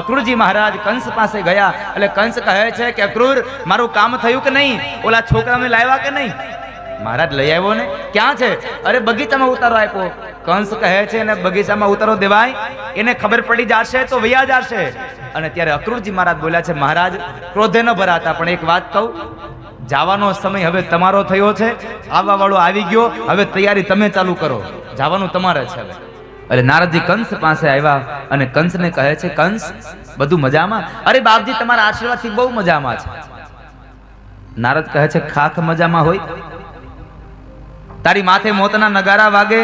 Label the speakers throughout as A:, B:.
A: અક્રૂરજી મહારાજ કંસ પાસે ગયા એટલે કંસ કહે છે કે અક્રૂર મારું કામ થયું કે નહીં? ઓલા છોકરાને લાવ્યા કે નહીં? મહારાજ લઈ આવ્યો ને. ક્યાં છે? અરે બગીચામાં ઉતારો આપ્યો. કંસ કહે છે ને બગીચામાં ઉતારો દેવાય? એને ખબર પડી જશે તો વયા જશે. અને ત્યારે અક્રૂરજી મહારાજ બોલ્યા છે મહારાજ ક્રોધે ન ભરાતા, પણ એક વાત કહું, જવાનો સમય હવે તમારો થયો છે, આવવા વાળો આવી ગયો, હવે તૈયારી તમે ચાલુ કરો, જવાનું તમારે છે હવે. એટલે નારદજી કંસ પાસે આવ્યા અને કંસને કહે છે કંસ બધું મજામાં? અરે બાપજી તમારા આશીર્વાદથી બહુ મજામાં છે. નારદ કહે છે ખાખ મજામાં હોય? તારી માથે મોતના નગારા વાગે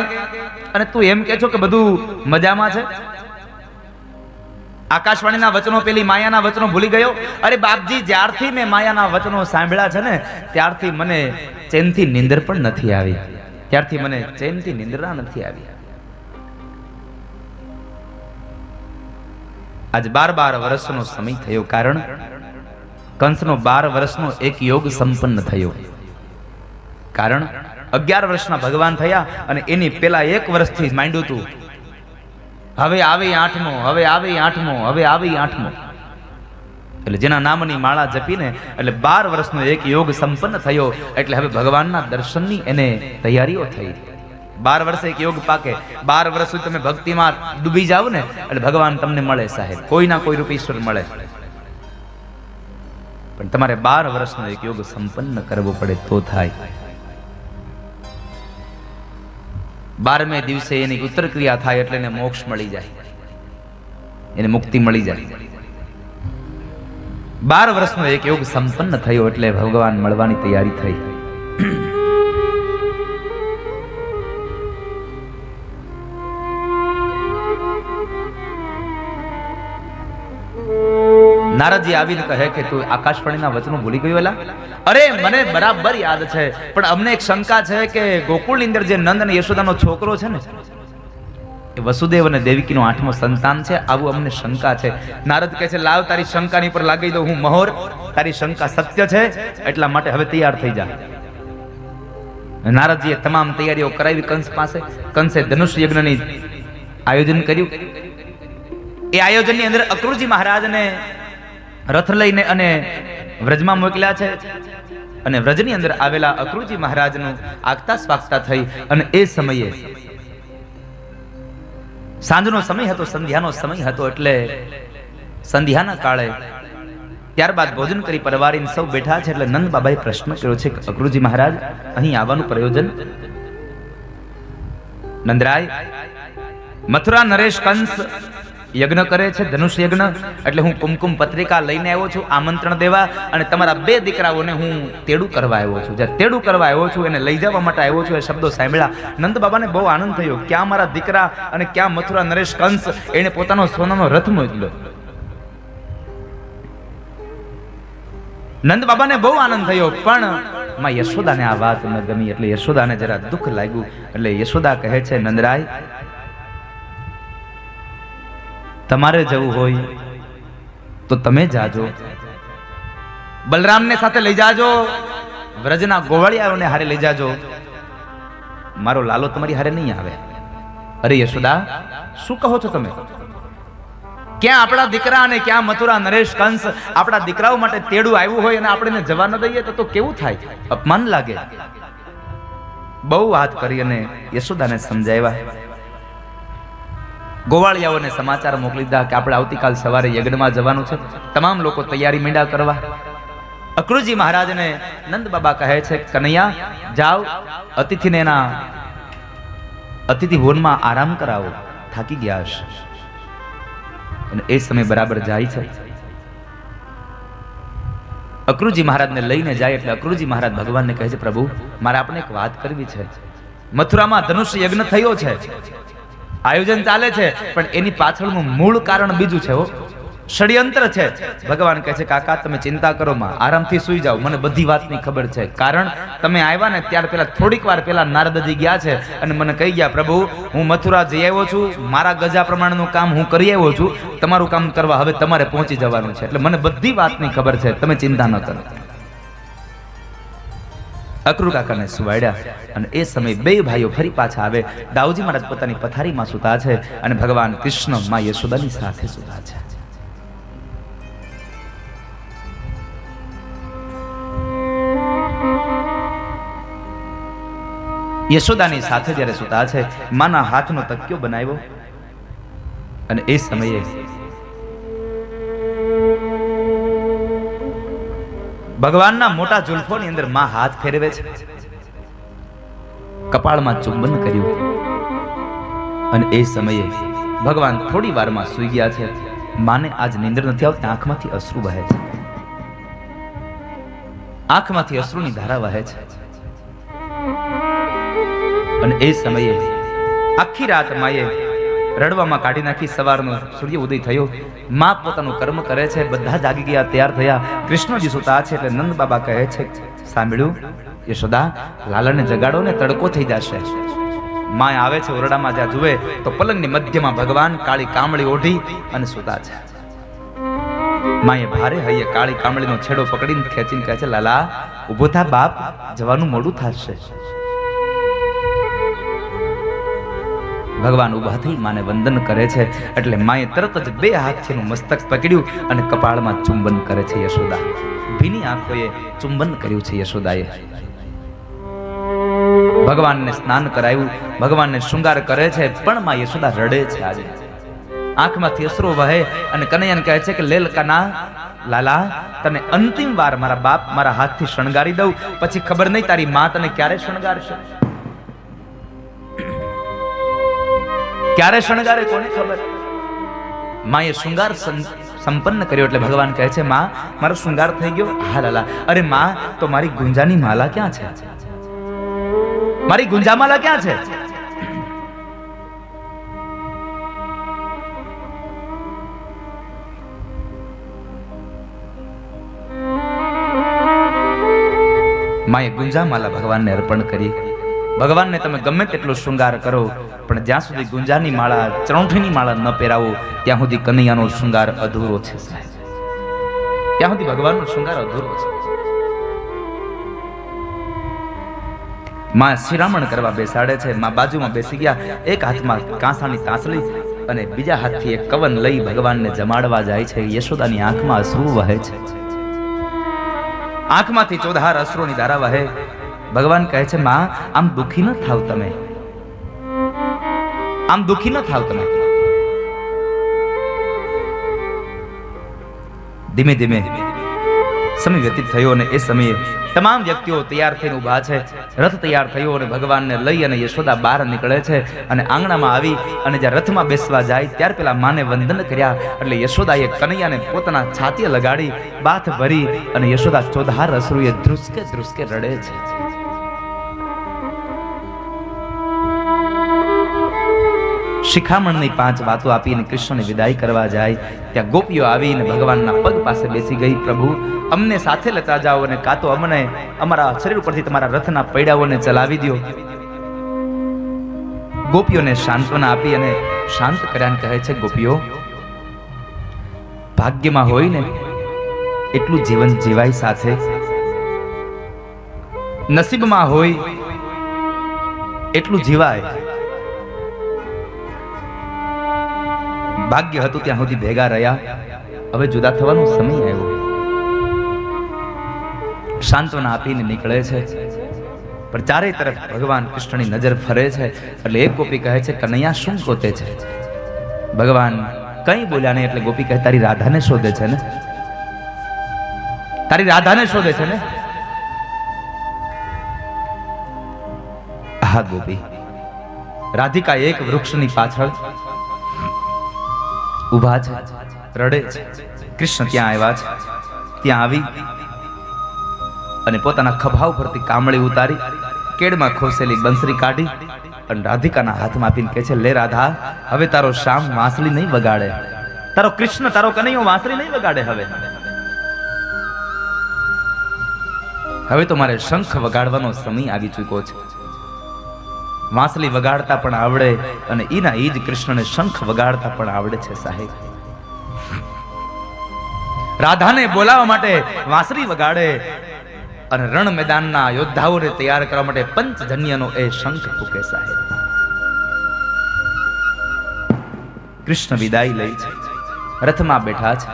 A: અને તું એમ કે છો કે બધું મજામાં છે? આકાશવાણીના વચનો પેલી માયાના વચનો ભૂલી ગયો? અરે બાપજી જ્યારથી મેં માયાના વચનો સાંભળ્યા છે ને ત્યારથી મને ચેનથી નિંદર પણ નથી આવી. ત્યારથી મને ચેનથી નિંદ્રા નથી આવી. આજ 12 વર્ષનો સમય થયો, કારણ કંસનો 12 વર્ષનો એક યોગ સંપન્ન થયો. કારણ 11 વર્ષના ભગવાન થયા અને એની પેલા 1 વર્ષથી માંડ્યું હતું હવે આવી 8મો, હવે આવી 8મો, હવે આવી 8મો. એટલે જેના નામની માળા જપીને એટલે 12 વર્ષનો એક યોગ સંપન્ન થયો. એટલે હવે ભગવાનના દર્શનની એને તૈયારીઓ થઈ. 12 વર્ષે એક યોગ પાકે. 12 વર્ષ સુધી તમે ભક્તિમાં ડૂબી જાવ ને એટલે ભગવાન તમને મળે સાહેબ, કોઈના કોઈ રૂપ ઈશ્વર મળે. પણ તમારે 12 વર્ષનો એક યોગ સંપન્ન કરવો પડે તો થાય. 12મે દિવસે એની ઉત્તર ક્રિયા થાય એટલે એને મોક્ષ મળી જાય, એને મુક્તિ મળી જાય. 12 વર્ષનો એક યોગ સંપન્ન થયો એટલે ભગવાન મળવાની તૈયારી થઈ. નારદજી આવીને કહે કે તું આકાશવાણીના વચનો ભૂલી ગયો એલા? અરે મને બરાબર યાદ છે, પણ અમને એક શંકા છે કે ગોકુળની અંદર જે નંદ અને યશોદાનો છોકરો છે ને એ વસુદેવ અને દેવકીનો 8મો સંતાન છે, આવું અમને શંકા છે. નારદ કહે છે લાવ તારી શંકાની પર લાગી દઉં હું મહોર, તારી શંકા સત્ય છે એટલા માટે હવે તૈયાર થઈ જા. નારદજીએ તમામ તૈયારીઓ કરાવી કંસ પાસે. કંસે ધનુષ યજ્ઞની આયોજન કર્યું. એ આયોજનની અંદર અક્રૂરજી મહારાજને રથ લઈને અને વ્રજમાં મોકલ્યા છે. અને વ્રજની અંદર આવેલા અક્રૂરજી મહારાજનું આગતા સ્વાગતા થઈ. અને એ સમયે સાંજનો સમય હતો, સંધ્યાનો સમય હતો. એટલે સંધ્યાના કાળે ત્યારબાદ ભોજન કરી પરવારીને સૌ બેઠા છે. એટલે નંદ બાબાએ પ્રશ્ન કર્યો છે કે અક્રૂરજી મહારાજ અહીં આવવાનું પ્રયોજન? નંદરાય, મથુરા નરેશ કંસ યજ્ઞ કરે છે, ધનુષ યજ્ઞ, એટલે હું કુમકુમ પત્રિકા લઈને આવ્યો છું આમંત્રણ દેવા. અને તમારા 2 દીકરાઓને હું તેડું કરવા આવ્યો છું. જ્યારે તેડું કરવા આવ્યો છું એને લઈ જવા માટે આવ્યો છું. એ શબ્દો સાંભળ્યા નંદ બાબાને બહુ આનંદ થયો. ક્યાં મારા દીકરા અને ક્યાં મથુરા નરેશ કંસ? એને પોતાનો સોનાનો રથ મોકલ્યો. નંદ બાબાને બહુ આનંદ થયો, પણ માં યશોદાને આ વાત ન ગમી. એટલે યશોદાને જરા દુઃખ લાગ્યું. એટલે યશોદા કહે છે નંદરાય, તમારે જવું હોય તો તમે જાજો, બલરામને સાથે લઈ જાજો, વ્રજના ગોવાળિયાઓને હારે લઈ જાજો, મારો લાલો તમારી હારે નહીં આવે. અરે યશોદા, શું કહો છો તમે? ક્યાં આપણા દીકરા અને ક્યાં મથુરા નરેશ કંસ? આપણા દીકરાઓ માટે તેડું આવ્યું હોય અને આપણે જવા ન દઈએ તો કેવું થાય? અપમાન લાગે. બહુ વાત કરી અને યશોદાને સમજાવ્યા. ગોવાળિયાઓને સમાચાર મોકલી દીધા કે આપણે આવતીકાલ સવારે યજ્ઞમાં જવાનું છે. તમામ લોકો તૈયારી માંડ્યા કરવા. અક્રૂરજી મહારાજને નંદ બાબા કહે છે કનૈયા જાઓ, અતિથિને એના અતિથિ ભવનમાં આરામ કરાવો, થાકી ગયા હશે. અને એ સમય બરાબર જાય છે. અક્રૂરજી મહારાજને લઈને જાય એટલે અક્રૂરજી મહારાજ ભગવાનને કહે છે પ્રભુ મારે આપણે એક વાત કરવી છે. મથુરામાં ધનુષ યજ્ઞ થયો છે, આયોજન ચાલે છે, પણ એની પાછળનું મૂળ કારણ બીજું છે, ષડયંત્ર છે. ભગવાન કહે છે કાકા તમે ચિંતા કરો માં, આરામથી સુઈ જાઓ, મને બધી વાતની ખબર છે. કારણ તમે આવ્યા ને ત્યાર પહેલા થોડીક વાર પહેલા નારદજી ગયા છે અને મને કહી ગયા પ્રભુ હું મથુરા જઈ આવ્યો છું, મારા ગજા પ્રમાણનું કામ હું કરી આવ્યો છું, તમારું કામ કરવા હવે તમારે પહોંચી જવાનું છે. એટલે મને બધી વાતની ખબર છે, તમે ચિંતા ન કરો. અક્રૂર કાકાને સુવાડ્યા અને એ સમય 2 ભાઈઓ ફરી પાછા આવે. દાઉજી મહારાજ પોતાની પથારીમાં સૂતા છે અને ભગવાન કૃષ્ણ માં યશોદાની સાથે સૂતા છે. યશોદાની સાથે જ્યારે સૂતા છે, માના હાથનો તકિયો બનાવ્યો અને એ સમયે ભગવાનના મોટા જુલ્ફોની અંદર માં હાથ ફેરવે છે, કપાળમાં ચુંબન કર્યું અને એ સમયે ભગવાન થોડી વારમાં સૂઈ ગયા છે. માને આજ નિંદર નથી આવતી, આંખમાંથી અશ્રુ વહે છે, આંખમાંથી અશ્રુની ધારા વહે છે. અને એ સમયે આખી રાત માએ રડવામાં કાઢી નાખી. સવારનો સૂર્ય ઉદય થયો, માં પોતાનું કર્મ કરે છે, બધા જાગી ગયા, તૈયાર થયા. કૃષ્ણજી સુતા છે એટલે નંદ બાબા કહે છે, સાંભળ્યું યશોદા, લાલાને જગાડો ને, તડકો થઈ જશે. માં આવે છે ઓરડામાં, જ્યાં જુએ તો પલંગની મધ્યમાં ભગવાન કાળી કામળી ઓઢી અને સુતા છે. માએ ભારે હૈયે કાળી કામળીનો છેડો પકડીને ખેંચીને કહે છે, લાલા ઉભો થા બાપ, જવાનું મોડું થશે. ભગવાન ઉભા થઈ માને વંદન કરે છે એટલે માએ તરત જ બે હાથથી એનું મસ્તક પકડ્યું અને કપાળમાં ચુંબન કરે છે યશોદા. ભીની આંખોએ ચુંબન કર્યું છે યશોદાએ. ભગવાનને સ્નાન કરાવ્યું, ભગવાનને શૃંગાર કરે છે, પણ માં યશોદા રડે છે. આજે આંખમાંથી અશ્રુ વહે અને કનૈયાને કહે છે કે લે કના, લાલા તને અંતિમ વાર મારા બાપ મારા હાથથી શણગારી દઉં, પછી ખબર નહીં તારી માં તને ક્યારે શણગારશે, ક્યારે શણગારે કોને ખબર. માએ શૃંગાર સંપન્ન કર્યો એટલે ભગવાન કહે છે, માં મારો શૃંગાર થઈ ગયો. હા લાલા. અરે માં, તો મારી ગુંજાની માલા ક્યાં છે, મારી ગુંજામાલા ક્યાં છે? માએ ગુંજામાલા ભગવાનને અર્પણ કરી. ભગવાનને તમે ગમે તેટલો શૃંગાર કરો, પણ જ્યાં સુધી ગુંજાની માળા, ચરૌઠીની માળા ન પહેરાવો, ત્યાં સુધી કનૈયાનો શૃંગાર અધૂરો છે સાહેબ. ત્યાં સુધી ભગવાનનો શૃંગાર અધૂરો છે. માં શિરામણ કરવા બેસાડે છે. માં બાજુમાં બેસી ગયા, એક હાથમાં કાંસાની તાંસલી અને બીજા હાથથી એક કવન લઈ ભગવાનને જમાડવા જાય છે. યશોદાની આંખમાં અશ્રુ વહે છે, આંખમાંથી ચોધાર અશ્રુની ધારા વહે. ભગવાન કહે છે, માં આમ દુખી ન થાવ તમે, આમ દુખી ન થાવ તમે. ધીમે ધીમે સમય વ્યતીત થયો અને એ સમયે તમામ વ્યક્તિઓ તૈયાર થઈને ઊભા છે. રથ તૈયાર થયો અને ભગવાનને લઈ અને યશોદા બહાર નીકળે છે અને આંગણામાં આવી અને જ્યાં રથમાં બેસવા જાય ત્યારે પેલા માને વંદન કર્યા. એટલે યશોદાએ કનૈયાને પોતાના છાતીએ લગાડી બાથ ભરી અને યશોદા ચોધાર અશ્રુએ ધ્રુસકે ધ્રુસકે રડે છે. શિખામણની 5 વાતો આપીને કૃષ્ણને વિદાય કરવા જાય ત્યાં ગોપીઓ આવીને ભગવાનના પગ પાસે બેસી ગઈ. પ્રભુ અમને સાથે લેતા જાઓ અને કાં તો અમને અમારા શરીર ઉપરથી તમારા રથના પૈડાઓને ચલાવી દો. ગોપીઓને સાંત્વના આપી અને શાંત કર્યા કહે છે, ગોપીઓ ભાગ્યમાં હોય ને એટલું જીવન જીવાય સાથે, નસીબમાં હોય એટલું જીવાય. ભાગ્ય હતું ત્યાં સુધી ભેગા રહ્યા, હવે જુદા થવાનો સમય આવ્યો. સાંત્વના આપીને નીકળે છે, પણ ચારે તરફ ભગવાન કૃષ્ણની નજર ફરે છે. એટલે એક ગોપી કહે છે, કનૈયા શું ગોતે છે? ભગવાન કઈ બોલ્યા નહીં એટલે ગોપી કહે, તારી રાધાને શોધે છે ને, તારી રાધાને શોધે છે ને. હા ગોપી. રાધિકા એક વૃક્ષની પાછળ ઉભા છે, રડે છે. કૃષ્ણ ત્યાં આવ્યા છે. ત્યાં આવી અને પોતાના ખભા ઉપરથી કામળી ઉતારી કેડમાં ખોસેલી બંસરી કાઢી અને રાધિકાના હાથમાં આપીને કહે છે, લે રાધા, હવે તારો શ્યામ વાંસળી નહીં વગાડે, તારો કૃષ્ણ, તારો કનૈયો વાંસળી નહીં વગાડે. હવે તો મારે શંખ વગાડવાનો સમય આવી ચૂક્યો છે. વાંસળી વગાડતા પણ આવડે અને ઈના ઈ જ કૃષ્ણને શંખ વગાડતા પણ આવડે છે સાહેબ. રાધાને બોલાવવા માટે વાંસળી વગાડે અને રણ મેદાનના યોદ્ધાઓને તૈયાર કરવા માટે પંચજન્યનો એ શંખ ફૂકે સાહેબ. કૃષ્ણ વિદાય લે છે, રથમાં બેઠા છે.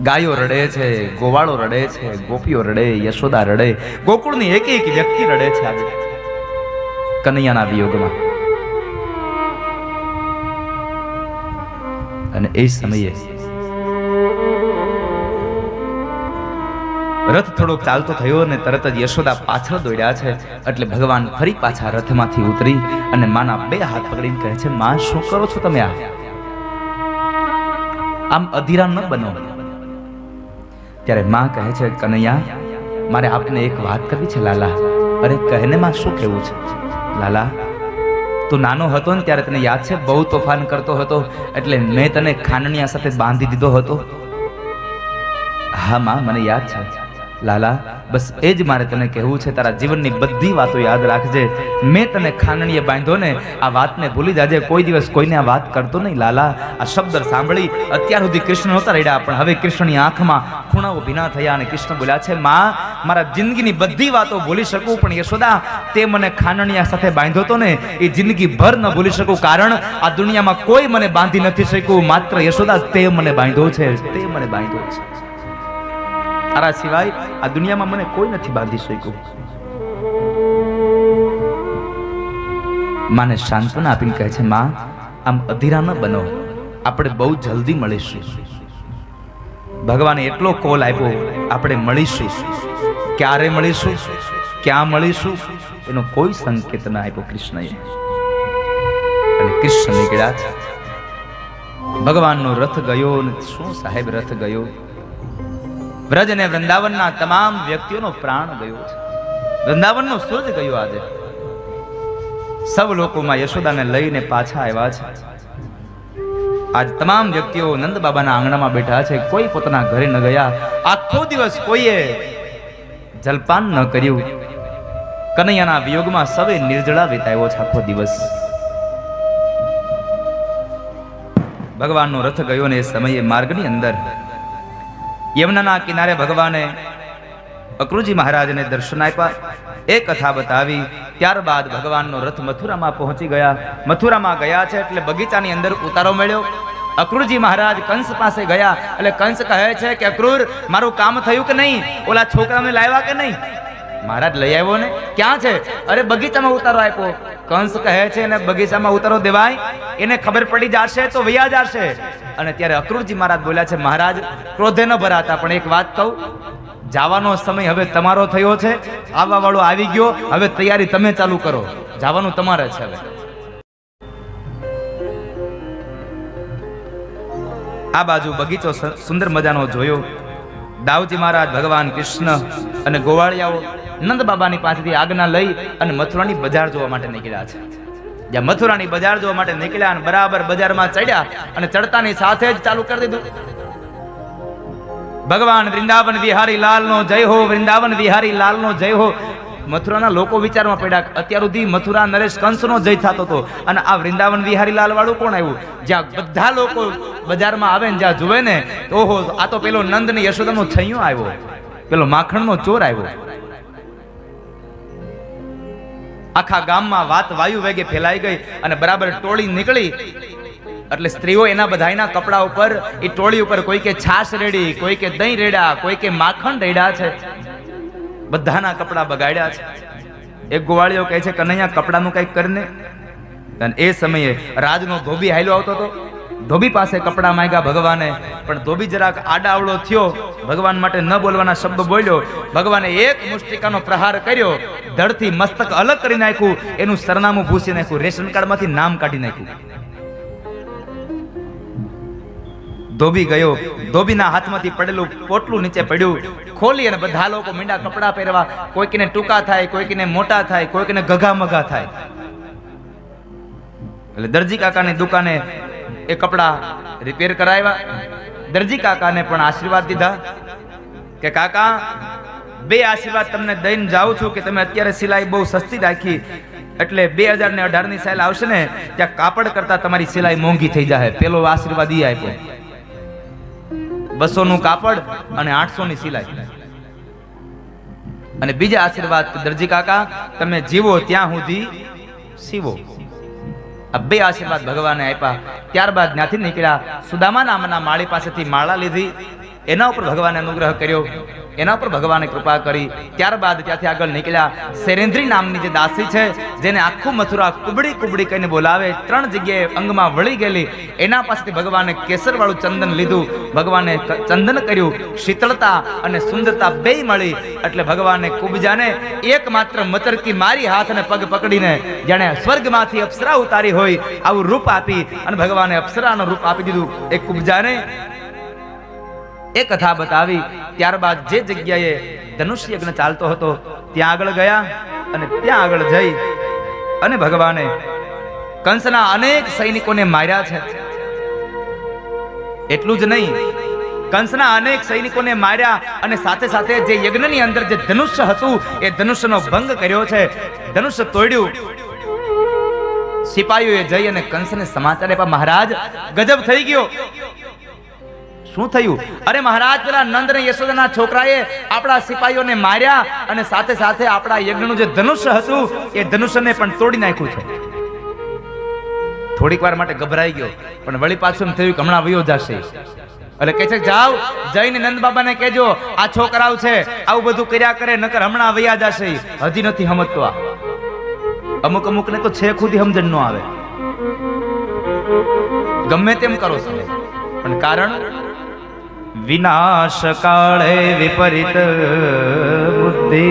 A: ગાયો રડે છે, ગોવાળો રડે છે, ગોપીઓ રડે, યશોદા રડે, ગોકુળની એક એક વ્યક્તિ રડે છે. આજે કનૈયાના વિયોગમાં. અને એ સમયે રથ થોડોક ચાલતો થયો અને તરત જ યશોદા પાછળ દોડ્યા છે. એટલે ભગવાન ફરી પાછા રથમાંથી ઉતરી અને માના બે હાથ પકડીને કહે છે, માં શું કરો છો તમે? આમ અધીરા ન બનો. ત્યારે માં કહે છે, કનૈયા, મારે આપને એક વાત કરવી છે લાલા. અરે કહેને માં, શું કહેવું છે? લાલા, તું નાનો હતો ને ત્યારે તને યાદ છે બહુ તોફાન કરતો હતો, એટલે મેં તને ખાનણિયા સાથે બાંધી દીધો હતો. હા માં, મને યાદ છે. લાલા, બસ એ જ મારે તને કહેવું છે. તારા જીવનની બધી વાતો યાદ રાખજે. મેં તને ખાનણીએ બાંધ્યો ને, આ વાતને ભૂલી જાજે. કોઈ દિવસ કોઈને આ વાત કરતો નહીં લાલા. આ શબ્દ સાંભળી અત્યાર સુધી કૃષ્ણ નહોતા રડ્યા, પણ હવે કૃષ્ણની આંખમાં ખૂણાઓ ભીના થયા અને કૃષ્ણ બોલ્યા છે, માં, મારા જિંદગીની બધી વાતો ભૂલી શકું, પણ યશોદા, તે મને ખાનણિયા સાથે બાંધ્યો હતો ને, એ જિંદગી ભર ન ભૂલી શકું. કારણ આ દુનિયામાં કોઈ મને બાંધી નથી શક્યું, માત્ર યશોદા તે મને બાંધ્યો છે. તે મને બાંધ્યો છે. તારા સિવાય આ દુનિયામાં મને કોઈ નથી બાંધી શક્યું. માને સાંત્વના આપીને કહે છે, માં, આમ અધીરા ન બનો. આપણે બહુ જલ્દી મળીશું. ભગવાને એટલો કોલ આપ્યો, આપણે મળીશું. ક્યારે મળીશું, ક્યાં મળીશું, એનો કોઈ સંકેત ના આપ્યો કૃષ્ણએ. અને કૃષ્ણ નીકળ્યા છે. ભગવાનનો રથ ગયો. શું સાહેબ રથ ગયો! વ્રજ અને વૃંદાવનના તમામ વ્યક્તિઓનો પ્રાણ ગયો છે. વૃંદાવનનો સૂરજ ગયો. આજે સૌ લોકોમાં યશોદાને લઈને પાછા આવ્યા છે. આજ તમામ વ્યક્તિઓ નંદ બાબાના આંગણામાં બેઠા છે. કોઈ પોતાના ઘરે ન ગયા. આખો દિવસ કોઈએ જલપાન ન કર્યું. કનૈયાના વિયોગમાં સવે નિર્જળા વિતાવ્યો છે આખો દિવસ. ભગવાનનો રથ ગયો ને એ સમયે માર્ગની અંદર યમુનાના કિનારે ભગવાને અક્રુજી મહારાજને દર્શન આપ્યા. એ કથા બતાવી. ત્યારબાદ ભગવાનનો રથ મથુરામાં પહોંચી ગયા. મથુરામાં ગયા છે એટલે બગીચાની અંદર ઉતારો મળ્યો. અક્રુજી મહારાજ કંસ પાસે ગયા. એટલે કંસ કહે છે કે અક્રૂર, મારું કામ થયું કે નહીં? ઓલા છોકરાને લાવ્યા કે નહીં? મહારાજ લઈ આવ્યો ને. ક્યાં છે? અરે બગીચામાં ઉતારો આપ્યો. કંસ કહે છે ને બગીચામાં ઉતારો દેવાય? એને ખબર પડી જશે તો વૈયા જશે. અને ત્યારે અક્રૂરજી મહારાજ બોલ્યા છે, મહારાજ ક્રોધે ન ભરાતા, પણ એક વાત કહું, જવાનો સમય હવે તમારો થયો છે. આવવા વાળો આવી ગયો. હવે તૈયારી તમે ચાલુ કરો. જવાનું તમારે છે. હવે આ બાજુ બગીચો સુંદર મજાનો જોયો. દાઉજી મહારાજ, ભગવાન કૃષ્ણ અને ગોવાળિયાઓ નંદ બાબાની પાસેથી આજ્ઞા લઈ અને મથુરાની બજાર જોવા માટે નીકળ્યા છે. જ્યાં મથુરાની બજાર જોવા માટે નીકળ્યા અને બરાબર બજારમાં ચડ્યા અને ચડતાની સાથે જ ચાલુ કરી દીધું, ભગવાન વૃંદાવન વિહારી લાલનો જય હો, વૃંદાવન વિહારી લાલનો જય હો. મથુરાના લોકો વિચારમાં પડ્યા. અત્યાર સુધી મથુરા નરેશ કંસનો જય થતો હતો, અને આ વૃંદાવન વિહારી લાલ વાળું કોણ આવ્યું? જ્યાં બધા લોકો બજારમાં આવે ને જ્યાં જુએ ને, ઓહો, આ તો પેલો નંદ ને યશોદાનો છૈયો આવ્યો, પેલો માખણનો ચોર આવ્યો. આખા ગામમાં વાત વાયુ વેગે ફેલાઈ ગઈ અને બરાબર ટોળી નીકળી. એટલે સ્ત્રીઓ એના બધાના કપડા ઉપર, એ ટોળી ઉપર કોઈ કે છાશ રેડી, કોઈ કે દહીં રેડા, કોઈ કે માખણ રેડા છે. બધાના કપડા બગાડ્યા છે. એક ગોવાળિયો કહે છે, કનૈયા કપડાનું કંઈક કરીને. અને એ સમયે રાજનો ધોબી હાલ્યો આવતો હતો. ધોબી પાસે કપડા માંગ્યા ભગવાને, પણ ધોબી જરાક આડાવડો થયો. ભગવાન માટે ન બોલવાના શબ્દ બોલ્યો. ભગવાને એક મુષ્ટિકાનો પ્રહાર કર્યો. ધડથી મસ્તક અલગ કરી નાખ્યું. એનું સરનામું ભૂસી નાખ્યું. રેશન કાર્ડમાંથી નામ કાઢી નાખ્યું. ધોબી ગયો. ધોબીના હાથમાંથી પડેલું પોટલું નીચે પડ્યું. ખોલી અને બધા લોકો મીંડા કપડા પહેરવા. કોઈકને ટૂંકા થાય, કોઈકને મોટા થાય, કોઈકને ગઘા મઘા થાય. એટલે દરજી કાકાની દુકાને એ કપડા રિપેર કરાવ્યા. દરજી કાકાને પણ આશીર્વાદ દીધા કે કાકા, બે આશીર્વાદ તમને દઈને જાઉં છું કે તમે અત્યારે સિલાઈ બહુ સસ્તી રાખી, એટલે 2018 ની સેલ આવશે ને ત્યાં કાપડ કરતા તમારી સિલાઈ મોંઘી થઈ જાય. પેલો આશીર્વાદ ઈ આપ્યો, 200 નું કાપડ અને 800 ની સિલાઈ. અને બીજા આશીર્વાદ, દરજી કાકા તમે જીવો ત્યાં સુધી સીવો. આ બે આશીર્વાદ ભગવાને આપ્યા. ત્યારબાદ ત્યાંથી નીકળ્યા. સુદામા નામના માળી પાસેથી માળા લીધી. એના ઉપર ભગવાને અનુગ્રહ કર્યો, એના ઉપર ભગવાને કૃપા કરી. ત્યારબાદ ત્યાંથી આગળ નીકળ્યા. શૈરેન્દ્રી નામની જે દાસી છે, જેને આખું મથુરા કુબડી કુબડી કહીને બોલાવે, 3 જગ્યાએ અંગમાં વળી ગયેલી, એના પાસેથી ભગવાને કેસરવાળું ચંદન લીધું. ભગવાને ચંદન કર્યું. શીતળતા અને સુંદરતા બેય મળી. એટલે ભગવાને કુબજાને એકમાત્ર મચરકી મારી હાથ અને પગ પકડીને જાણે સ્વર્ગમાંથી અપ્સરા ઉતારી હોય આવું રૂપ આપી અને ભગવાને અપ્સરાનું રૂપ આપી દીધું એ કુબજાને. એ કથા બતાવી. ત્યારબાદ જે જગ્યાએ ધનુષ્ય યજ્ઞ ચાલતો હતો ત્યાં આગળ ગયા અને ત્યાં આગળ જઈ અને ભગવાને કંસના અનેક સૈનિકોને માર્યા છે. એટલું જ નહીં, કંસના અનેક સૈનિકોને માર્યા અને સાથે સાથે જે યજ્ઞની અંદર જે ધનુષ્ય હતું એ ધનુષ્યનો ભંગ કર્યો છે, ધનુષ્ય તોડ્યું. સિપાહીઓએ જઈ અને કંસને સમાચાર આપ્યા, મહારાજ ગજબ થઈ ગયો. શું થયું? અરે મહારાજ, પેલા નંદ અને યશોદાના છોકરાએ આપણા સિપાહીઓને માર્યા અને સાથે સાથે આપણા યજ્ઞનું જે ધનુષ્ય હતું એ ધનુષ્યને પણ તોડી નાખ્યું છે. થોડીક વાર માટે ગભરાઈ ગયો, પણ વળી પાછું થયું કે હમણાં વયો જશે. એટલે કહે છે, જાઓ જઈને નંદ બાબાને કહેજો આ છોકરાઓ છે આવું બધું કર્યા કરે, નકર હમણાં વયા જશે. હજી નથી સમજતો. આ અમુક ને તો છે ખુદી સમજણ ન આવે. ગમે તેમ કરો છો, પણ કારણ વિનાશ કાળે વિપરીત બુદ્ધિ.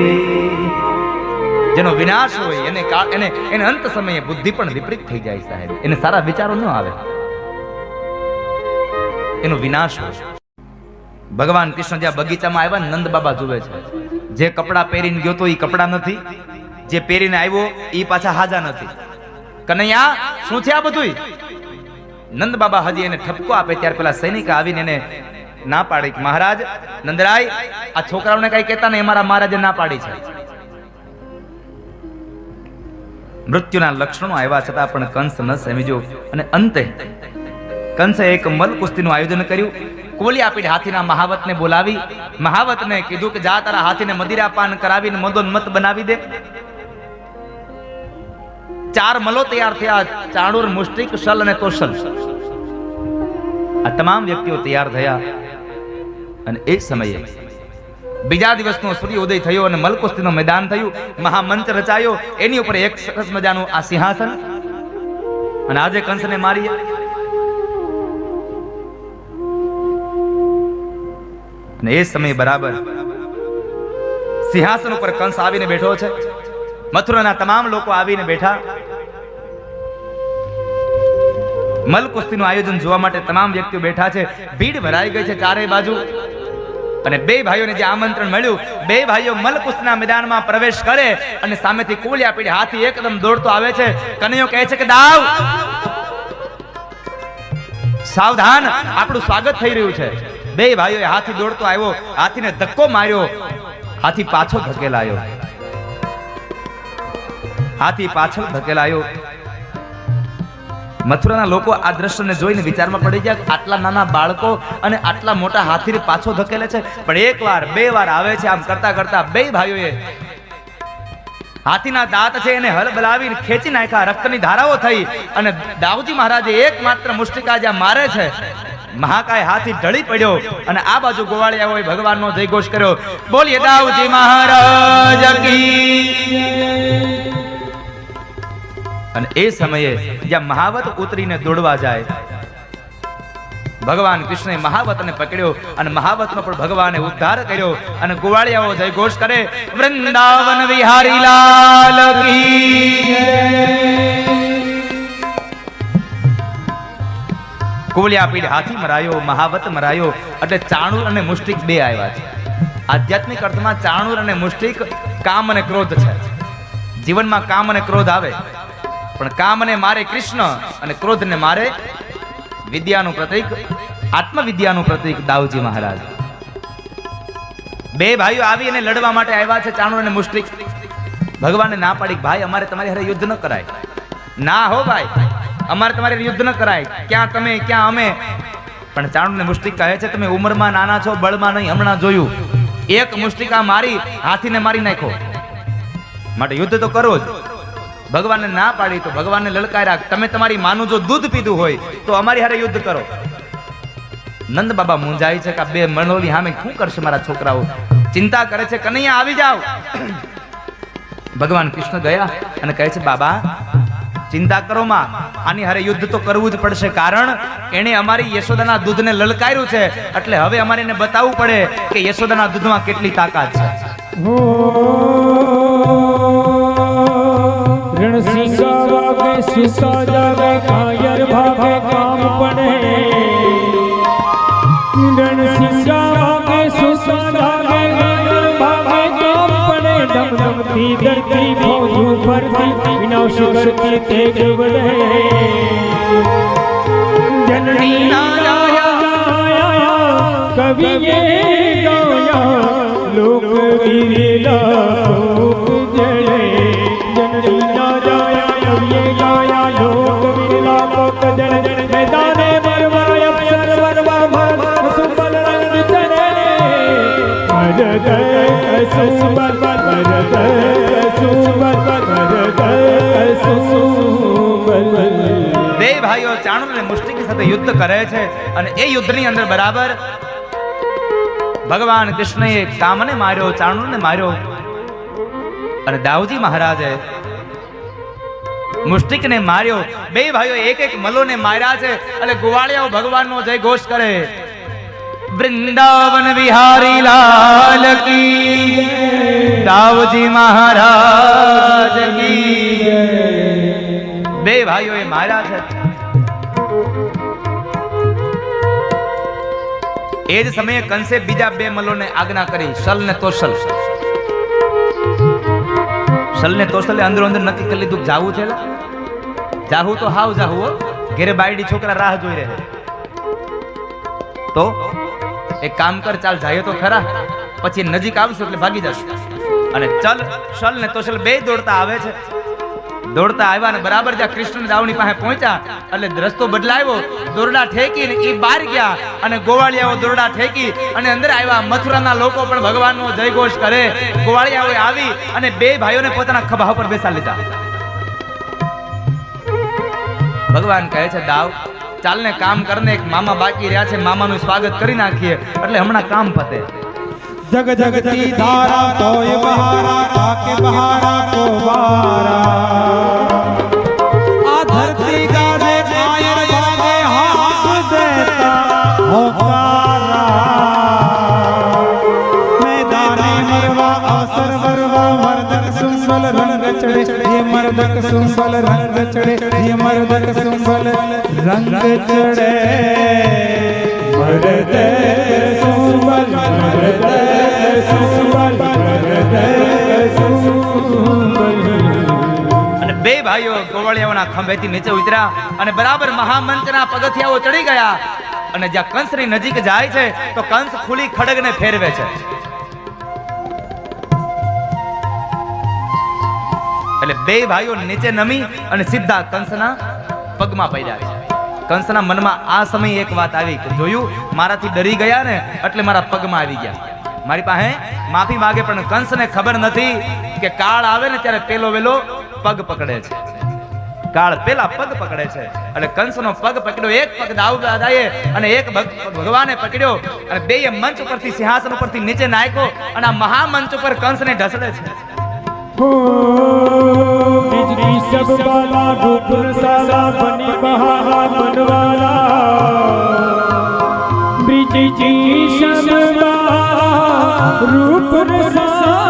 A: જેનો વિનાશ હોય એને અંત સમયે બુદ્ધિ પણ વિપરીત થઈ જાય સાહેબ. એને સારા વિચારો ન આવે, એનો વિનાશ હોય. ભગવાન કૃષ્ણ જ્યાં બગીચામાં આવ્યા, નંદ બાબા જુએ છે. જે કપડા પહેરીને ગયો તો એ કપડા નથી, જે પહેરીને આવ્યો એ પાછા હાજા નથી. કનૈયા શું છે આ બધું? નંદ બાબા હજી એને ઠપકો આપે ત્યારે પેલા સૈનિક આવીને એને ના પાડી કે મહારાજ નંદરાય, આ છોકરાઓને કઈ કહેતા નહીં, અમારા મહારાજે ના પાડી છે. મૃત્યુના લક્ષણો આવ્યા છતાં પણ કંસ ન સમજ્યો અને અંતે કંસે એક મલ કુસ્તીનું આયોજન કર્યું. કોલિયાપીડ હાથીના મહાવતને બોલાવી મહાવતને કીધું કે જા તારા હાથીને મદિરાપાન કરાવીને મદોન્મત બનાવી દે. 4 મલો તૈયાર થયા, ચાણૂર, મુષ્ટિક, શલ અને તોષલ. આ તમામ વ્યક્તિઓ તૈયાર થયા અને એ સમયે બીજા દિવસનો સૂર્યોદય થયો અને મલકુસ્તીનું મેદાન થયું. મહામંચ રચાયો, એની ઉપર એક સરસ મજાનું આ સિંહાસન. અને આજે કંસને મારીએ. અને એ સમય બરાબર સિંહાસન ઉપર કંસ આવીને બેઠો છે. મથુરાના તમામ લોકો આવીને બેઠા. મલકુસ્તીનું આયોજન જોવા માટે તમામ વ્યક્તિઓ બેઠા છે. ભીડ ભરાઈ ગઈ છે ચારેય બાજુ. અને 2 ભાઈઓને જે આમંત્રણ મળ્યું, 2 ભાઈઓ મલકુસ્તીના મેદાનમાં પ્રવેશ કરે અને સામેથી કોલિયાપીડ હાથી એકદમ દોડતો આવે છે. કનૈયો કહે છે કે દાવ, સાવધાન, આપણું સ્વાગત થઈ રહ્યું છે. 2 ભાઈઓએ હાથી દોડતો આવ્યો, હાથીને ધક્કો માર્યો, હાથી પાછો ધકેલાયો. હાથી પાછળ ધકેલાયો. મથુરાના લોકો આ દ્રશ્યને જોઈને વિચારમાં પડી ગયા, આટલા નાના બાળકો અને આટલા મોટા હાથીને પાછો ધકેલે છે. પણ 1 વાર 2 વાર આવે છે. આમ કરતા કરતા 2 ભાઈઓએ હાથીના દાંત છે એને હલબલાવીને ખેંચી નાખ્યા. રક્તની ધારાઓ થઈ અને દાઉજી મહારાજે એકમાત્ર મુષ્ટિકા જ્યાં મારે છે, મહાકાય હાથી ઢળી પડ્યો અને આ બાજુ ગોવાળિયાઓએ ભગવાનનો જયઘોષ કર્યો, બોલીએ દાઉજી મહારાજ કી. અને એ સમયે જ્યાં મહાવત ઉતરીને દોડવા જાય, ભગવાન કૃષ્ણે મહાવતને પકડ્યો અને મહાવતનો પણ ભગવાને ઉદ્ધાર કર્યો. અને ગોવાળિયાઓ જયઘોષ કરે, વૃંદાવન વિહારી લાલ કી. કોલિયાપીડ હાથી મરાયો, મહાવત મરાયો. એટલે ચાણૂર અને મુષ્ટિક 2 આવ્યા છે. આધ્યાત્મિક અર્થમાં ચાણૂર અને મુષ્ટિક કામ અને ક્રોધ છે. જીવનમાં કામ અને ક્રોધ આવે, પણ કામને મારે કૃષ્ણ અને ક્રોધને મારે વિદ્યાનું પ્રતીક, આત્મવિદ્યાનું પ્રતીક દાઉજી મહારાજ. 2 ભાઈઓ આવી અને લડવા માટે આવ્યા છે, ચાણૂર અને મુષ્ટિક. ભગવાને ના પાડી, ભાઈ અમારે તમારી હારે યુદ્ધ ન કરાય. ના હો ભાઈ, અમારે તમારે યુદ્ધ ન કરાય. ક્યાં તમે ક્યાં અમે. પણ ચાણૂર અને મુષ્ટિક કહે છે, તમે ઉંમરમાં નાના છો, બળમાં નહીં. હમણાં જોયું, એક મુષ્ટિકા મારી હાથીને મારી નાખ્યો, માટે યુદ્ધ તો કરો જ. ભગવાનને ના પાડી તો ભગવાનને લલકાર્યા, તમે તમારી માનું જો દૂધ પીધું હોય તો અમારી હારે યુદ્ધ કરો. નંદ બાબા મૂંઝાય છે કે આ બે મણોલી સામે શું કરશે મારા છોકરાઓ, ચિંતા કરે છે. કનૈયા આવી જાઓ. ભગવાન કૃષ્ણ ગયા અને કહે છે બાબા ચિંતા કરો માં, આની હારે યુદ્ધ તો કરવું જ પડશે, કારણ એને અમારી યશોદાના દૂધને લલકાર્યું છે, એટલે હવે અમારે એને બતાવવું પડે કે યશોદાના દૂધમાં કેટલી તાકાત છે.
B: धरती फौजों पर विनाश करती तेज बढ़े जननी नाया कवि ये गाया लोक वीरेला जड़े जननी नाया कवि ये गाया लोक वीरेला लोक जड़े मैदाने मरवाया सरवरवा भर सुबल रंग चढ़े मरद सुबल
A: બે ભાઈઓ ચાણૂર અને મુષ્ટિક સાથે યુદ્ધ કરે છે અને એ યુદ્ધની અંદર બરાબર ભગવાન કૃષ્ણએ કામને માર્યો, ચાણૂરને માર્યો અને દાઉજી મહારાજે મુષ્ટિકને માર્યો. બે ભાઈઓ એક એક મલોને માર્યા છે અને ગોવાળિયાઓ ભગવાનનો જય ઘોષ કરે. વૃંદાવન વિહારી લાલ કી, દાઉજી મહારાજ કી. બે ભાઈઓ એ માર્યા છે. એ જ સમયે કંસે બીજા બે મલોને આજ્ઞા કરી, શલ ને તોષલ. શલ ને તોષલે અંદરો અંદર નક્કી કરી લીધું જાવું છે, જાહું તો હાવ જાહું, ઘેરે બાયડી છોકરા રાહ જોઈ રહે. તો એક કામ કર, ચાલ જાય તો ખરા, પછી નજીક આવશું એટલે ભાગી જશું. અને ચલ શલ ને તોષલ બે દોડતા આવે છે. દોડતા આવ્યા ને બરાબર જ્યાં કૃષ્ણ દાવની પાસે પહોંચ્યા એટલે રસ્તો બદલાવ્યો, દોરડા ઠેકી ને એ બહાર ગયા અને ગોવાળિયાઓ દોરડા ઠેકી અને અંદર આવ્યા. મથુરાના લોકો પણ ભગવાનનો જયઘોષ કરે. ગોવાળિયાઓ આવી અને બે ભાઈઓને પોતાના ખભા ઉપર બેસા લીધા. ભગવાન કહે છે દાવ ચાલ ને કામ કરને, એક મામા બાકી રહ્યા છે, મામાનું સ્વાગત કરી નાખીએ એટલે હમણાં કામ પતે.
B: जग जगती धारा तोय बहारा आके बहारा को बारा आ धरती गाजे कायर भागे हाथ देता होकारा मैदाने मरवा अवसर वरवा मर्दक सुंबल रंग चढ़े ये मर्दक सुंबल रंग चढ़े ये मर्दक सुंबल रंग चढ़े मर्द सुंबल मर्द
A: અને બે ભાઈઓ ગોવાળિયાઓના ખંભેથી નીચે ઉતર્યા અને બરાબર મહામંચના પગથિયાઓ ચડી ગયા. અને જ્યાં કંસની નજીક જાય છે તો કંસ ખુલી ખડગને ફેરવે છે. એટલે બે ભાઈઓ નીચે નમી અને સીધા કંસના પગમાં પડ્યા છે. કંસના મનમાં આ સમયે એક વાત આવી કે જોયું મારાથી ડરી ગયા ને એટલે મારા પગમાં આવી ગયા, મારી પાસે માફી માંગે. પણ કંસને ખબર નથી કે કાળ આવે ને ત્યારે પેલો વેલો પગ પકડે છે. કાળ પેલા પગ પકડે છે. એટલે કંસનો પગ પકડ્યો, એક પગ દાઉદાએ અને એક ભગવાને પકડ્યો અને બેય મંચ ઉપરથી સિંહાસન ઉપરથી નીચે નાખ્યો અને આ મહામંચ ઉપર કંસને ઢસડે છે.
B: बिजली सब वाला रूप साला बनी बहारा बनवाला ब्रिज सब रूप साला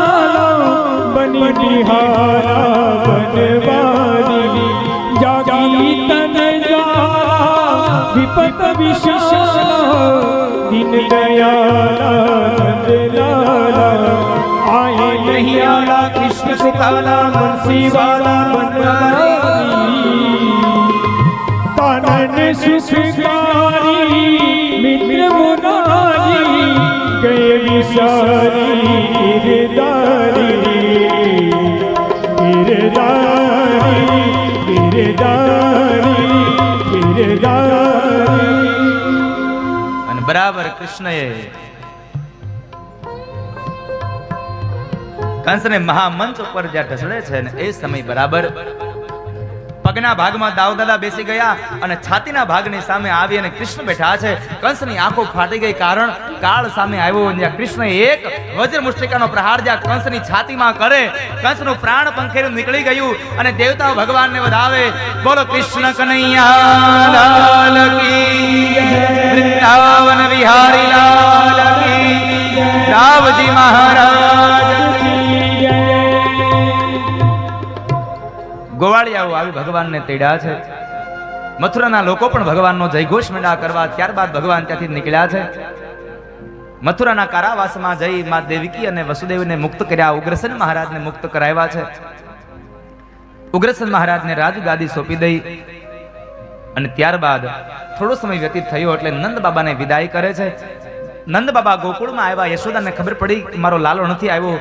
B: बनी निहारा बनवाली जागी तन विपत विशाला दिन दयाला आए नहीं आला कृष्ण सुकाला बंसी वाला बनवारी तानन सुखकारी मित्र मुरारी गए विसारी गिरदारी गिरदारी गिरदारी गिरदारी.
A: અને બરાબર કૃષ્ણએ કંસને મહામંચ ઉપર જ્યાં ઢસડે છે ને એ સમય બરાબર પગના ભાગમાં દાઉદાદા બેસી ગયા અને છાતીના ભાગની સામે આવી અને કૃષ્ણ બેઠા છે. કંસની આંખો ફાટી ગઈ, કારણ કાળ સામે આવ્યો. જ્યાં કૃષ્ણએ એક વજ્ર મુષ્ટિકાનો પ્રહાર જ્યાં કંસની છાતીમાં કરે, કંસનું પ્રાણ પંખેરું નીકળી ગયું અને દેવતાઓ ભગવાનને વધાવે. બોલો કૃષ્ણ કનૈયા લાલ કી, વૃંદાવન વિહારી લાલ કી, રાવજી મહારાજ. ગોવાળિયાઓ આવી ભગવાનને તેડ્યા છે. મથુરાના લોકો પણ ભગવાનનો જયઘોષ મંડા કરવા ત્યારબાદ ભગવાન ત્યાંથી નીકળ્યા છે. મથુરાના કારાવાસમાં જઈ મા દેવકી અને વસુદેવને મુક્ત કર્યા. ઉગ્રસેન મહારાજને મુક્ત કરાવ્યા છે. ઉગ્રસેન મહારાજને રાજગાદી સોંપી દઈ અને ત્યારબાદ થોડો સમય વ્યતીત થયો એટલે નંદ બાબાને વિદાય કરે છે. નંદ બાબા ગોકુળમાં આવ્યા. યશોદાને ખબર પડી મારો લાલો નથી આવ્યો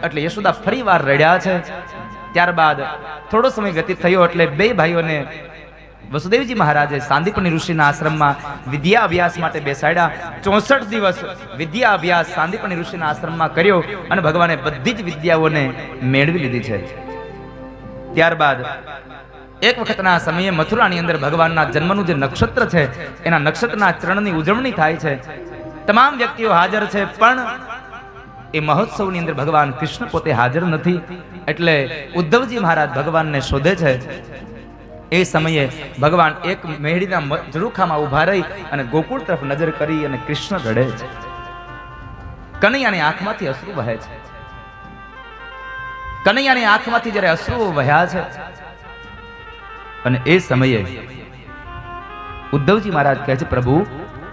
A: એટલે યશોદા ફરી વાર રડ્યા છે. ત્યારબાદ થોડો સમય વ્યતીત થયો એટલે બે ભાઈઓને વસુદેવજી મહારાજે સાંદીપની ઋષિના આશ્રમમાં વિદ્યા અભ્યાસ માટે બેસાડ્યા. 64 દિવસ વિદ્યા અભ્યાસ સાંદીપની ઋષિના આશ્રમમાં કર્યો અને ભગવાને બધી જ વિદ્યાઓને મેળવી લીધી છે. ત્યારબાદ એક વખતના સમયે મથુરાની અંદર ભગવાનના જન્મનું જે નક્ષત્ર છે એના નક્ષત્રના ચરણની ઉજવણી થાય છે. તમામ વ્યક્તિઓ હાજર છે, પણ એ મહોત્સવની અંદર ભગવાન કૃષ્ણ પોતે હાજર નથી. એટલે ઉદ્ધવજી મહારાજ ભગવાનને શોધે છે. એ સમયે ભગવાન એક મેહડીના ઝરૂખામાં ઊભા રહી અને ગોકુળ તરફ નજર કરી અને કૃષ્ણ રડે છે. કનૈયાની આંખમાંથી અશ્રુ વહે છે. કનૈયાની આંખમાંથી જ્યારે અશ્રુઓ વહ્યા છે અને એ સમયે ઉદ્ધવજી મહારાજ કહે છે, પ્રભુ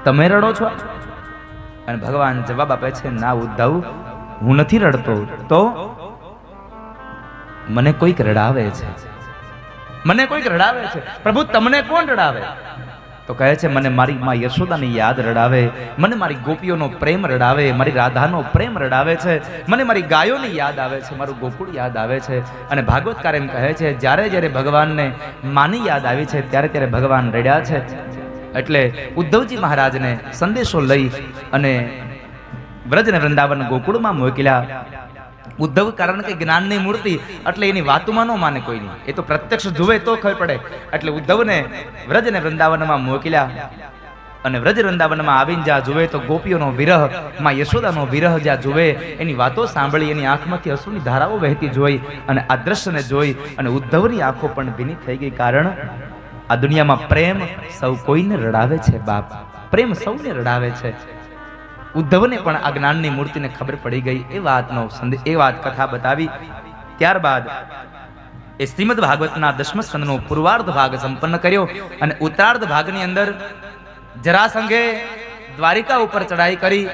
A: તમે રડો છો? અને ભગવાન જવાબ આપે છે, ના ઉદ્ધવ, હું નથી રડતો. તો મને કોઈક રડાવે છે, મને કોઈક રડાવે છે. પ્રભુ તમને કોણ રડાવે? તો કહે છે, મને મારી માં યશોદાની યાદ રડાવે, મને મારી ગોપીઓનો પ્રેમ રડાવે, મારી રાધાનો પ્રેમ રડાવે છે, મને મારી ગાયોની યાદ આવે છે, મારું ગોકુળ યાદ આવે છે. અને ભાગવતકાર એમ કહે છે, જ્યારે જ્યારે ભગવાનને માની યાદ આવી છે ત્યારે ત્યારે ભગવાન રડ્યા છે. એટલે ઉદ્ધવજી મહારાજને સંદેશો લઈ અને વ્રજ અને વૃંદાવન ગોકુળમાં મોકલ્યા. ઉદ્ધવ કારણ કે જ્ઞાનની મૂર્તિ એટલે એની વાતોમાં ન માને કોઈ નહીં, એ તો પ્રત્યક્ષ જુએ તો ખબર પડે. એટલે ઉદ્ધવને વ્રજ અને વૃંદાવનમાં મોકલ્યા અને વ્રજ વૃંદાવનમાં આવીને જ્યાં જુએ તો ગોપીઓનો વિરહ, માં યશોદાનો વિરહ જ્યાં જુએ, એની વાતો સાંભળી, એની આંખમાંથી અશ્રુની ધારાઓ વહેતી જોઈ અને આ દ્રશ્યને જોઈ અને ઉદ્ધવની આંખો પણ ભીની થઈ ગઈ. કારણ આ દુનિયામાં પ્રેમ સૌ કોઈને રડાવે છે બાપ, પ્રેમ સૌને રડાવે છે. ઉદ્ધવને પણ આ જ્ઞાનની મૂર્તિને ખબર પડી ગઈ. એ વાતનો સંદેશ, એ વાત કથા બતાવી. ત્યારબાદ એ શ્રીમદ ભાગવતના 10મા સ્કંદનો પૂર્વાર્ધ ભાગ સંપન્ન કર્યો અને ઉત્તરાર્ધ ભાગની અંદર જરાસંઘે દ્વારિકા ઉપર ચડાઈ કરી.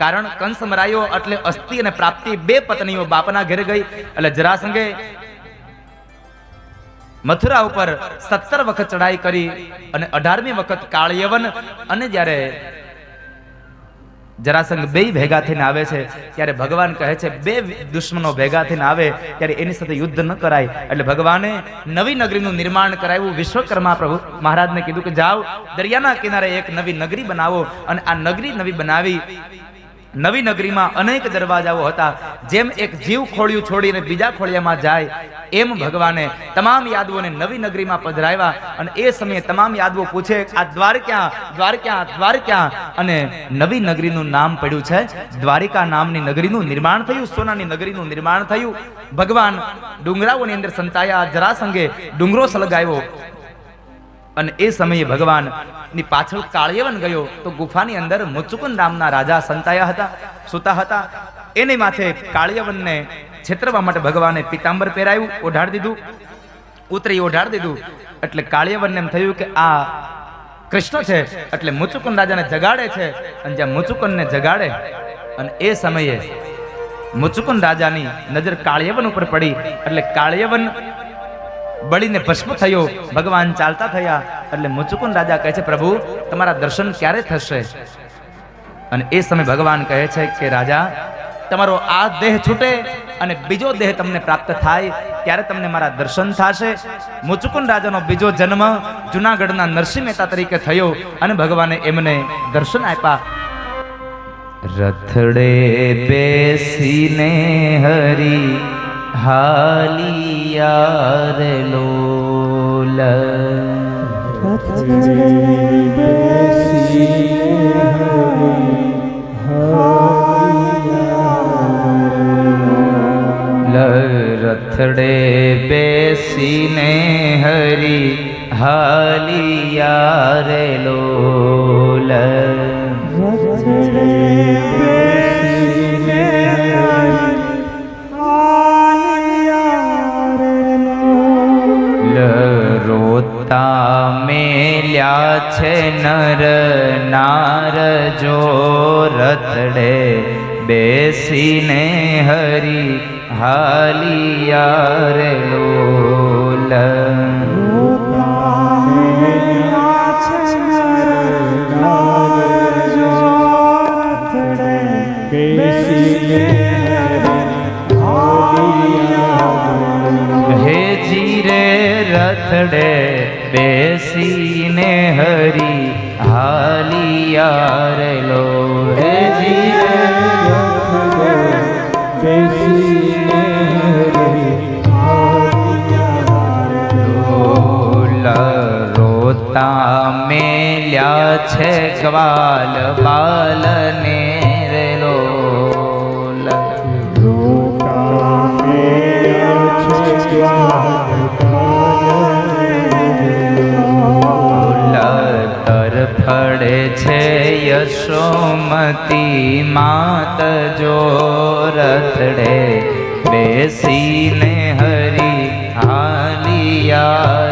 A: કારણ કંસ મરાયો એટલે અસ્થિ અને પ્રાપ્તિ બે પત્નીઓ બાપના ઘરે ગઈ. એટલે જરાસંઘે મથુરા ઉપર 17 વખત ચડાઈ કરી અને 18મી વખત કાળયવન. અને જ્યારે જરાસંઘ બે ભેગા થઈને આવે છે ત્યારે ભગવાન કહે છે, બે દુશ્મનો ભેગા થઈને આવે ત્યારે એની સાથે યુદ્ધ ન કરાય. એટલે ભગવાને નવી નગરીનું નિર્માણ કરાવ્યું. વિશ્વકર્મા પ્રભુ મહારાજને કીધું કે જાઓ દરિયાના કિનારે એક નવી નગરી બનાવો. અને આ નગરી નવી બનાવી. નવી નગરીમાં અનેક દરવાજાઓ હતા. જેમ એક જીવ ખોળિયું છોડીને બીજા ખોળિયામાં જાય એમ ભગવાને તમામ યાદવોને નવી નગરીમાં પધરાવ્યા. અને એ સમયે તમામ યાદવો પૂછે, આ દ્વાર ક્યાં, દ્વાર ક્યાં, દ્વાર ક્યાં? અને નવી નગરીનું નામ પડ્યું છે દ્વારિકા નામની નગરીનું નિર્માણ થયું. સોનાની નગરીનું નિર્માણ થયું. ભગવાન ડુંગરાઓની અંદર સંતાયા. જરાસંઘે ડુંગરો સળગાવ્યો અને એ સમયે ભગવાન ની પાછળ કાળયવન ગયો તો ગુફાની અંદર મુચુકુંદ નામના રાજા સંતાયા હતા, સુતા હતા. એને માથે કાળયવનને છેતરવા માટે ભગવાને પીતાંબર પહેરાવ્યું, ઓઢાડી દીધું, ઉતરી ઓઢાડી દીધું. એટલે કાળયવનને એમ થયું કે આ કૃષ્ણ છે એટલે મુચુકુંદ રાજાને જગાડે છે. અને જ્યાં મુચુકુંદને જગાડે અને એ સમયે મુચુકુંદ રાજાની નજર કાળયવન ઉપર પડી. એટલે કાળયવન બળીને ભસ્મ થયો. ભગવાન ચાલતા થયા. એટલે મુચુકુંદ રાજા કહે છે, પ્રભુ તમારા દર્શન ક્યારે થશે? અને એ સમય ભગવાન કહે છે કે રાજા, તમારો આ દેહ છૂટે અને બીજો દેહ તમને પ્રાપ્ત થાય ત્યારે તમને મારા દર્શન થશે. મુચુકુંદ રાજાનો બીજો જન્મ જુનાગઢના નરસિંહ મહેતા તરીકે થયો અને ભગવાને એમને દર્શન આપ્યા. રથડે બેસીને હરી હાલિયા રે લોલ, રથડે બેસીને હરી હાલિયા રે લોલ. રોતા મેલ્યા છે નર નાર જો રથડે બેસીને હરી હાલિયા રે લોલ. હે જીરે રથડે બેસીને હરી હાલિયા રે લો. હે જીરે બેસીને હરી રોતા મેલ્યા છે ગ્વાલ બાલને રે લોલ. તરફડે છે યશોમતી માત જો રથડે બેસીને હરી હાલિયા